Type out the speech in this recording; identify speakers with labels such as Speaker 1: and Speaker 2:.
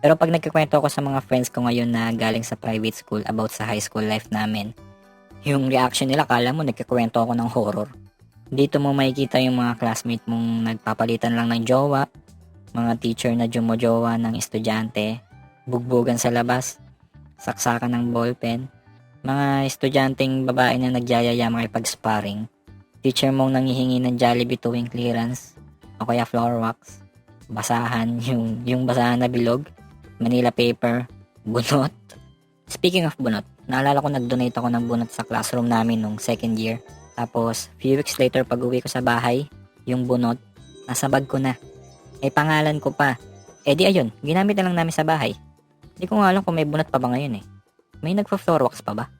Speaker 1: Pero pag nagkikwento ako sa mga friends ko ngayon na galing sa private school about sa high school life namin, yung reaction nila kala mo nagkikwento ako ng horror. Dito mo makikita yung mga classmate mong nagpapalitan lang ng jowa, mga teacher na jumojowa ng estudyante, bugbugan sa labas, saksakan ng ballpen, mga estudyanteng babae na nagyayaya makipag-sparring, teacher mong nangihingi ng Jollibee tuwing clearance, o kaya floor wax, basahan, yung basahan na bilog, Manila paper, bunot. Speaking of bunot, naalala ko nag-donate ako ng bunot sa classroom namin nung second year. Tapos, few weeks later pag uwi ko sa bahay, yung bunot, nasa bag ko na. May pangalan ko pa. Eh di ayun, ginamit na lang namin sa bahay. Hindi ko nga alam kung may bunot pa ba ngayon eh. May nagpa-floor wax pa ba?